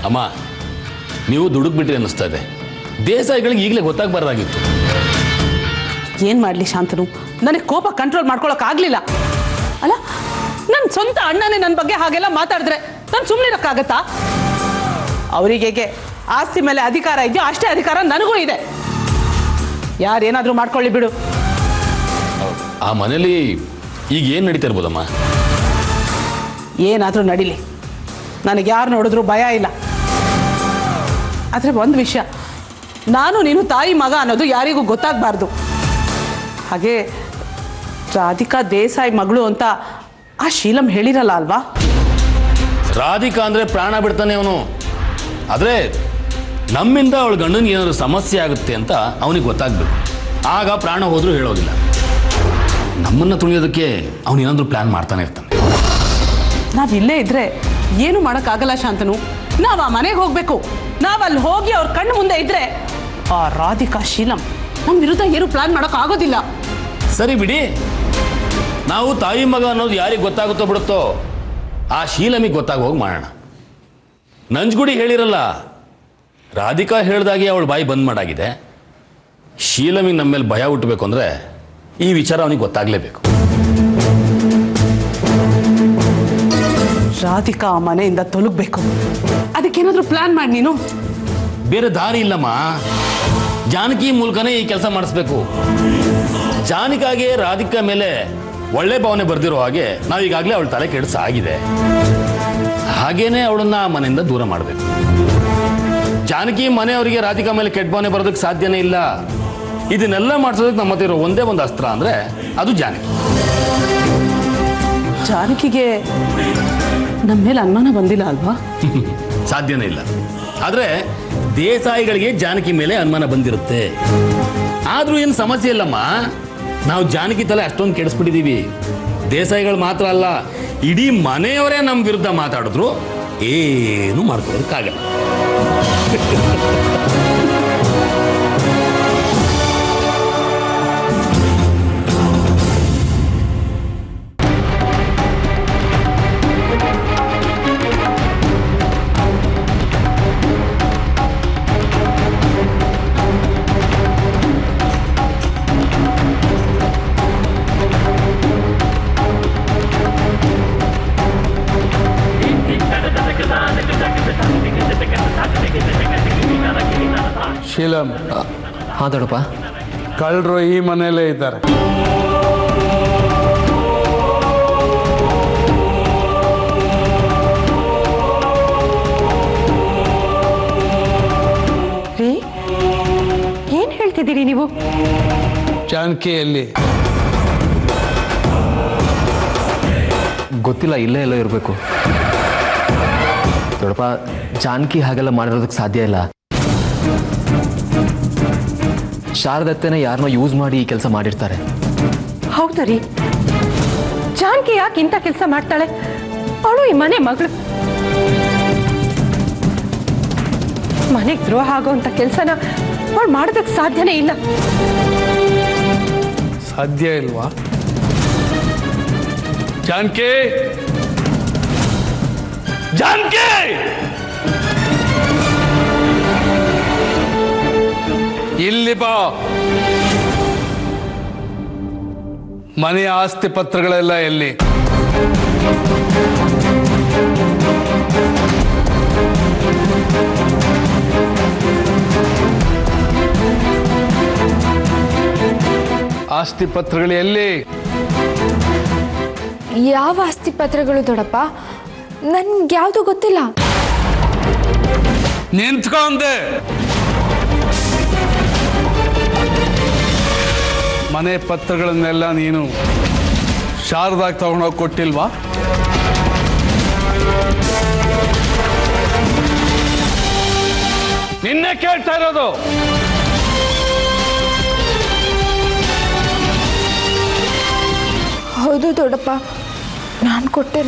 ಅಮ್ಮ, ನೀವು ದುಡುಕ್ಬಿಟ್ರಿ ಅನ್ನಿಸ್ತಾ ಇದೆ. ದೇಸಾಯಿಗಳಿಗೆ ಈಗಲೇ ಗೊತ್ತಾಗಬಾರ್ದಾಗಿತ್ತು. ಏನು ಮಾಡಲಿ ಶಾಂತನು, ನನಗೆ ಕೋಪ ಕಂಟ್ರೋಲ್ ಮಾಡ್ಕೊಳಕ್ಕಾಗಲಿಲ್ಲ. ಅಲ್ಲ, ನನ್ನ ಸ್ವಂತ ಅಣ್ಣನೇ ನನ್ನ ಬಗ್ಗೆ ಹಾಗೆಲ್ಲ ಮಾತಾಡಿದ್ರೆ ನಾನು ಸುಮ್ಮನಿರಕ್ಕಾಗತ್ತಾ? ಅವರಿಗೆ ಆಸ್ತಿ ಮೇಲೆ ಅಧಿಕಾರ ಇದೆಯೋ ಅಷ್ಟೇ ಅಧಿಕಾರ ನನಗೂ ಇದೆ. ಯಾರೇನಾದರೂ ಮಾಡ್ಕೊಳ್ಳಿ ಬಿಡು. ಆ ಮನೇಲಿ ಈಗ ಏನು ನಡೀತಾ ಇರ್ಬೋದಮ್ಮ? ಏನಾದರೂ ನಡೀಲಿ, ನನಗೆ ಯಾರು ನೋಡಿದ್ರು ಭಯ ಇಲ್ಲ. ಆದರೆ ಒಂದು ವಿಷಯ, ನಾನು ನೀನು ತಾಯಿ ಮಗ ಅನ್ನೋದು ಯಾರಿಗೂ ಗೊತ್ತಾಗಬಾರ್ದು. ಹಾಗೆ ರಾಧಿಕಾ ದೇಸಾಯಿ ಮಗಳು ಅಂತ ಆ ಶೀಲಂ ಹೇಳಿರಲ್ಲ ಅಲ್ವಾ? ರಾಧಿಕಾ ಅಂದರೆ ಪ್ರಾಣ ಬಿಡ್ತಾನೆ ಅವನು. ಆದರೆ ನಮ್ಮಿಂದ ಅವಳ ಗಂಡನಿಗೆ ಏನಾದರೂ ಸಮಸ್ಯೆ ಆಗುತ್ತೆ ಅಂತ ಅವನಿಗೆ ಗೊತ್ತಾಗಬೇಕು. ಆಗ ಪ್ರಾಣ ಹೋದರೂ ಹೇಳೋದಿಲ್ಲ. ನಮ್ಮನ್ನು ತುಳಿಯೋದಕ್ಕೆ ಅವನು ಏನಾದರೂ ಪ್ಲ್ಯಾನ್ ಮಾಡ್ತಾನೆ ಇರ್ತಾನೆ. ನಾವು ಇಲ್ಲೇ ಇದ್ರೆ ಏನು ಮಾಡೋಕ್ಕಾಗಲ್ಲ ಶಾಂತನು. ನಾವು ಆ ಮನೆಗೆ ಹೋಗಬೇಕು. ನಾವು ಅಲ್ಲಿ ಹೋಗಿ ಅವ್ರ ಕಣ್ಣು ಮುಂದೆ ಇದ್ರೆ ಆ ರಾಧಿಕಾ ಶೀಲಂ ನಮ್ಮ ವಿರುದ್ಧ ಏನು ಪ್ಲಾನ್ ಮಾಡೋಕ್ಕಾಗೋದಿಲ್ಲ. ಸರಿ ಬಿಡಿ, ನಾವು ತಾಯಿ ಮಗ ಅನ್ನೋದು ಯಾರಿಗೆ ಗೊತ್ತಾಗುತ್ತೋ ಬಿಡುತ್ತೋ ಆ ಶೀಲಮಿಗೆ ಗೊತ್ತಾಗ ಹೋಗಿ ಮಾಡೋಣ. ನಂಜುಗುಡಿ ಹೇಳಿರಲ್ಲ, ರಾಧಿಕಾ ಹೇಳ್ದಾಗೆ ಅವಳು ಬಾಯಿ ಬಂದ್ ಮಾಡಾಗಿದೆ. ಶೀಲಮಿಗೆ ನಮ್ಮ ಮೇಲೆ ಭಯ ಹುಟ್ಟಬೇಕು ಅಂದರೆ ಈ ವಿಚಾರ ಅವನಿಗೆ ಗೊತ್ತಾಗಲೇಬೇಕು. ರಾಧಿಕಾ ಆ ಮನೆಯಿಂದ ತೊಲಗಬೇಕು. ಅದಕ್ಕೇನಾದರೂ ಪ್ಲಾನ್ ಮಾಡಿ ನೀನು. ಬೇರೆ ದಾರಿ ಇಲ್ಲಮ್ಮ. ಜಾನಕಿ ಮೂಲಕನೇ ಈ ಕೆಲಸ ಮಾಡಿಸ್ಬೇಕು. ಜಾನಕಿಗೆ ರಾಧಿಕಾ ಮೇಲೆ ಒಳ್ಳೆ ಭಾವನೆ ಬರ್ದಿರೋ ಹಾಗೆ ನಾವೀಗಾಗಲೇ ಅವಳ ತಲೆ ಕೆಡಿಸಾಗಿದೆ. ಹಾಗೇನೆ ಅವಳನ್ನ ಆ ಮನೆಯಿಂದ ದೂರ ಮಾಡಬೇಕು. ಜಾನಕಿ ಮನೆಯವರಿಗೆ ರಾಧಿಕಾ ಮೇಲೆ ಕೆಟ್ಟ ಭಾವನೆ ಬರೋದಕ್ಕೆ ಸಾಧ್ಯನೇ ಇಲ್ಲ. ಇದನ್ನೆಲ್ಲ ಮಾಡಿಸೋದಕ್ಕೆ ನಮ್ಮ ಹತ್ರ ಇರೋ ಒಂದೇ ಒಂದು ಅಸ್ತ್ರ ಅಂದರೆ ಅದು ಜಾನಕಿ. ಜಾನಕಿಗೆ ನಮ್ಮ ಮೇಲೆ ಅನುಮಾನ ಬಂದಿಲ್ಲ ಅಲ್ವಾ? ಸಾಧ್ಯನೇ ಇಲ್ಲ. ಆದರೆ ದೇಸಾಯಿಗಳಿಗೆ ಜಾನಕಿ ಮೇಲೆ ಅನುಮಾನ ಬಂದಿರುತ್ತೆ. ಆದರೂ ಏನು ಸಮಸ್ಯೆ ಇಲ್ಲಮ್ಮ. ನಾವು ಜಾನಕಿ ತಲೆ ಅಷ್ಟೊಂದು ಕೆಡಿಸ್ಬಿಟ್ಟಿದ್ದೀವಿ. ದೇಸಾಯಿಗಳು ಮಾತ್ರ ಅಲ್ಲ, ಇಡೀ ಮನೆಯವರೇ ನಮ್ಮ ವಿರುದ್ಧ ಮಾತಾಡಿದ್ರು ಏನು ಮಾಡ್ಕೊಳ್ಳೋದಕ್ಕಾಗಲ್ಲ. ಶೀಲಂ, ಹಾಂ ದೊಡ್ಡಪ್ಪ. ಕಳ್ಳರು ಈ ಮನೆಯಲ್ಲೇ ಇದ್ದಾರೆ. ರೀ, ಏನ್ ಹೇಳ್ತಿದ್ದೀರಿ ನೀವು? ಜಾನಕಿಯಲ್ಲಿ ಗೊತ್ತಿಲ್ಲ, ಇಲ್ಲೇ ಎಲ್ಲೋ ಇರಬೇಕು. ದೊಡ್ಡಪ್ಪ, ಜಾನಕಿ ಹಾಗೆಲ್ಲ ಮಾಡಿರೋದಕ್ಕೆ ಸಾಧ್ಯ ಇಲ್ಲ. ಶಾರದತ್ತೆನ ಯಾರನ್ನೋ ಯೂಸ್ ಮಾಡಿ ಈ ಕೆಲಸ ಮಾಡಿರ್ತಾರೆ. ಹೌದು ರೀ, ಜಾನಕಿ ಯಾಕೆ ಇಂಥ ಕೆಲಸ ಮಾಡ್ತಾಳೆ? ಅವಳು ಈ ಮನೆ ಮಗಳು. ಮನೆಗೆ ದ್ರೋಹ ಆಗೋಂಥ ಕೆಲಸನ ಅವಳು ಮಾಡೋದಕ್ಕೆ ಸಾಧ್ಯನೇ ಇಲ್ಲ. ಸಾಧ್ಯ ಇಲ್ವಾ? ಜಾನಕಿ, ಜಾನಕಿ, ಇಲ್ಲಿ ಬಾ. ಮನೆಯ ಆಸ್ತಿ ಪತ್ರಗಳೆಲ್ಲ ಎಲ್ಲಿ? ಆಸ್ತಿ ಪತ್ರಗಳು ಎಲ್ಲಿ? ಯಾವ ಆಸ್ತಿ ಪತ್ರಗಳು ದೊಡ್ಡಪ್ಪ? ನನ್ಗೆ ಯಾವುದು ಗೊತ್ತಿಲ್ಲ. ನಿಂತ್ಕೊಂಡೆ. ಮನೆ ಪತ್ರಗಳನ್ನೆಲ್ಲ ನೀನು ಶಾರದಾಗಿ ತಗೊಂಡೋಗಿ ಕೊಟ್ಟಿಲ್ವಾ? ನಿನ್ನೆ ಕೇಳ್ತಾ ಇರೋದು. ಹೌದು ದೊಡ್ಡಪ್ಪ, ನಾನು ಕೊಟ್ಟೆ.